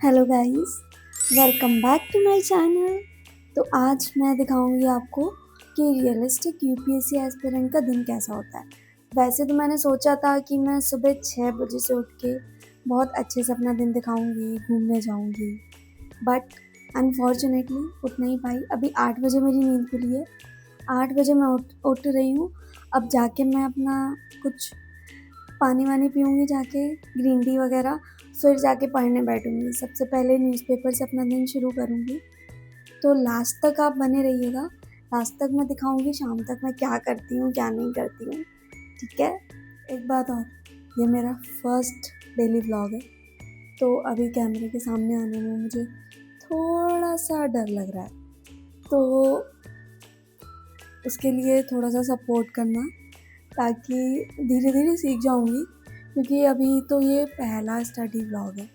Hello guys, welcome back to my channel. तो आज मैं दिखाऊंगी आपको कि रियलिस्टिक यूपीएससी एस्पिरेंट का दिन कैसा होता है। वैसे तो मैंने सोचा था कि मैं सुबह 6 बजे से उठ के बहुत अच्छे से अपना दिन दिखाऊंगी, घूमने जाऊंगी, बट अनफॉर्चुनेटली उठ नहीं पाई। अभी 8 बजे मेरी नींद खुली है, 8 बजे मैं उठ रही हूँ। अब जाके मैं अपना कुछ पानी वानी पीऊँगी जाके, ग्रीन टी वगैरह, फिर जाके पढ़ने बैठूँगी। सबसे पहले न्यूज़पेपर से अपना दिन शुरू करूँगी। तो लास्ट तक आप बने रहिएगा। लास्ट तक मैं दिखाऊँगी शाम तक मैं क्या करती हूँ, क्या नहीं करती हूँ, ठीक है? एक बात और, ये मेरा फर्स्ट डेली व्लॉग है, तो अभी कैमरे के सामने आने में मुझे थोड़ा-सा डर लग रहा है। तो उसके लिए थोड़ा-सा सपोर्ट करना, ताकि धीरे-धीरे सीख जाऊँगी, क्योंकि अभी तो ये पहला स्टडी व्लॉग है,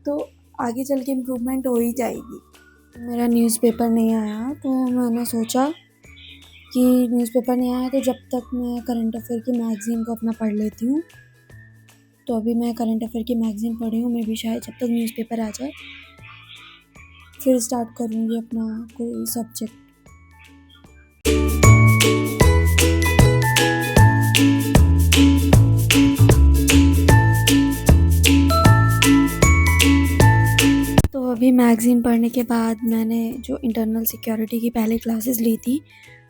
तो आगे चल के इम्प्रूवमेंट हो ही जाएगी। मेरा न्यूज़पेपर नहीं आया, तो मैंने सोचा कि न्यूज़पेपर नहीं आया तो जब तक मैं करंट अफेयर की मैगज़ीन को अपना पढ़ लेती हूँ। तो अभी मैं करंट अफेयर की मैगज़ीन पढ़ रही हूँ, मे बी शायद जब तक न्यूज़पेपर आ जाए फिर स्टार्ट करूँगी अपना कोई सब्जेक्ट। तो अभी मैगज़ीन पढ़ने के बाद मैंने जो इंटरनल सिक्योरिटी की पहले क्लासेस ली थी,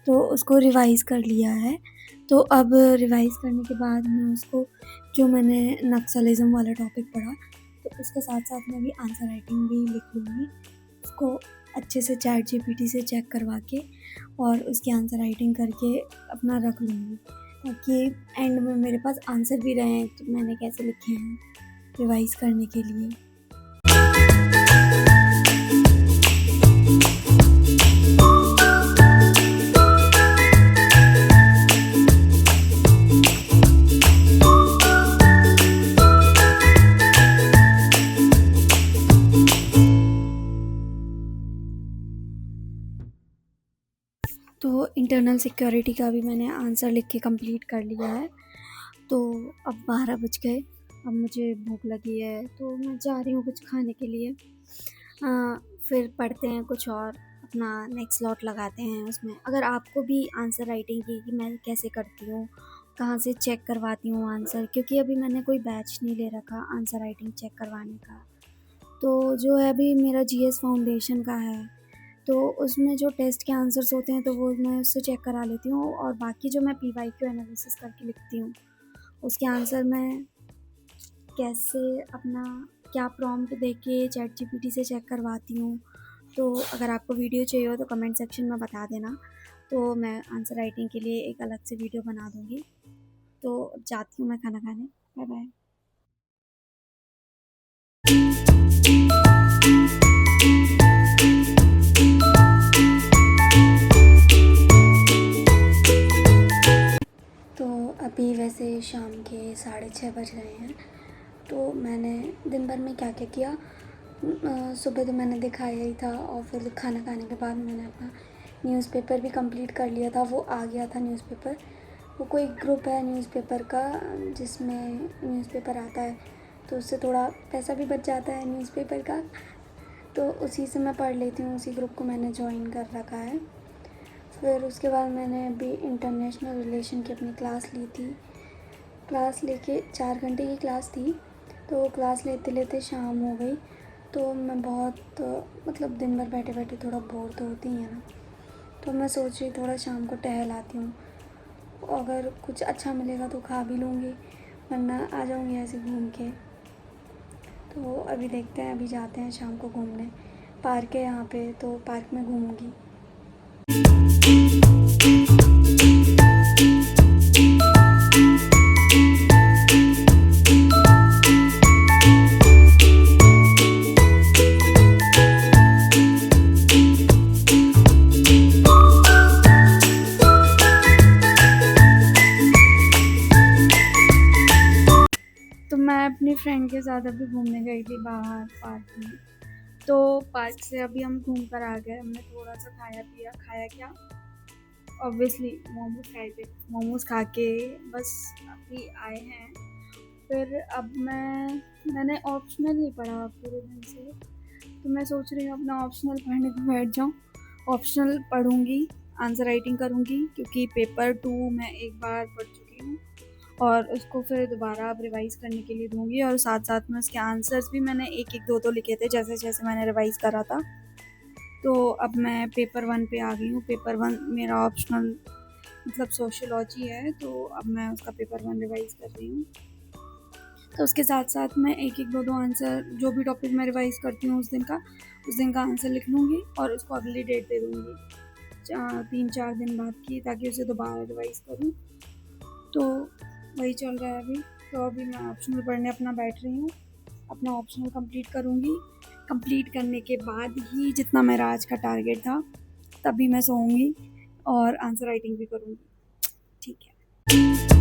तो उसको रिवाइज़ कर लिया है। तो अब रिवाइज़ करने के बाद मैं उसको, जो मैंने नक्सलिज़्म वाला टॉपिक पढ़ा, तो उसके साथ-साथ मैं भी आंसर राइटिंग भी लिख लूँगी। उसको अच्छे से चैट जीपीटी से चेक करवा के और उसकी आंसर राइटिंग करके अपना रख लूँगी, ताकि एंड में मेरे पास आंसर भी रहें, तो मैंने कैसे लिखे हैं रिवाइज़ करने के लिए। तो इंटरनल सिक्योरिटी का भी मैंने आंसर लिख के कंप्लीट कर लिया है। तो अब 12 बज गए, अब मुझे भूख लगी है, तो मैं जा रही हूँ कुछ खाने के लिए। फिर पढ़ते हैं कुछ और, अपना नेक्स्ट स्लॉट लगाते हैं उसमें। अगर आपको भी आंसर राइटिंग की कि मैं कैसे करती हूँ, कहाँ से चेक करवाती हूँ आंसर, क्योंकि अभी मैंने कोई बैच नहीं ले रखा आंसर राइटिंग चेक करवाने का। तो जो है अभी मेरा जीएस फाउंडेशन का है, तो उसमें जो टेस्ट के आंसर्स होते हैं तो वो मैं उससे चेक करा लेती हूँ, और बाकी जो मैं पीवाईक्यू एनालिसिस करके लिखती हूँ उसके आंसर मैं कैसे अपना क्या प्रॉम्प्ट देके चैट जीपीटी से चेक करवाती हूँ। तो अगर आपको वीडियो चाहिए हो तो कमेंट सेक्शन में बता देना, तो मैं आंसर राइटिंग के लिए एक अलग से वीडियो बना दूँगी। तो जाती हूँ मैं खाना खाने। Bye bye. तो अभी वैसे शाम के 6:30 बज गए हैं। तो मैंने दिन भर में क्या क्या किया, सुबह तो मैंने दिखाया ही था, और फिर खाना खाने के बाद मैंने अपना न्यूज़पेपर भी कंप्लीट कर लिया था। वो आ गया था न्यूज़पेपर, वो कोई ग्रुप है न्यूज़पेपर का जिसमें न्यूज़पेपर आता है, तो उससे थोड़ा पैसा भी बच जाता है न्यूज़पेपर का, तो उसी से मैं पढ़ लेती हूँ। उसी ग्रुप को मैंने ज्वाइन कर रखा है। फिर उसके बाद मैंने अभी इंटरनेशनल रिलेशन की अपनी क्लास ली थी। क्लास लेके 4 घंटे की क्लास थी, तो क्लास लेते लेते शाम हो गई। तो मैं बहुत मतलब दिन भर बैठे बैठे थोड़ा बोर तो होती ही है ना, तो मैं सोच रही थोड़ा शाम को टहल आती हूँ। अगर कुछ अच्छा मिलेगा तो खा भी लूँगी, वरना आ जाऊँगी ऐसे घूम के। तो अभी देखते हैं, अभी जाते हैं शाम को घूमने। पार्क है यहाँ पे, तो पार्क में घूमूँगी। तो मैं अपनी फ्रेंड के साथ अभी घूमने गई थी बाहर पार्क में। तो पार्क से अभी हम घूम कर आ गए। हमने थोड़ा सा खाया पिया, खाया क्या, ऑब्वियसली मोमोज खाए थे। मोमोज खा के बस अभी आए हैं। फिर अब मैंने ऑप्शनल नहीं पढ़ा पूरे दिन से, तो मैं सोच रही हूँ अपना ऑप्शनल पढ़ने को बैठ जाऊँ। ऑप्शनल पढ़ूँगी, आंसर राइटिंग करूँगी क्योंकि पेपर 2 मैं एक बार पढ़ चुकी हूँ और उसको फिर दोबारा अब रिवाइज़ करने के लिए दूँगी और साथ-साथ में उसके आंसर्स भी मैंने 1-1, 2-2 लिखे थे जैसे-जैसे मैंने रिवाइज़ करा था। तो अब मैं पेपर 1 पे आ गई हूँ। पेपर 1 मेरा ऑप्शनल मतलब सोशियोलॉजी है, तो अब मैं उसका पेपर 1 रिवाइज़ कर रही हूँ। तो उसके साथ-साथ मैं 1-1, 2-2 आंसर जो भी टॉपिक मैं रिवाइज़ करती हूँ उस दिन का आंसर लिख लूँगी और उसको अगली डेट दे दूँगी 3-4 दिन बाद की, ताकि उसे दोबारा रिवाइज़ करूँ। तो वही चल रहा है अभी। तो अभी मैं ऑप्शनल पढ़ने अपना बैठ रही हूँ। अपना ऑप्शनल कंप्लीट करूँगी। कंप्लीट करने के बाद ही जितना मेरा आज का टारगेट था, तभी मैं सोऊँगी और आंसर राइटिंग भी करूँगी। ठीक है।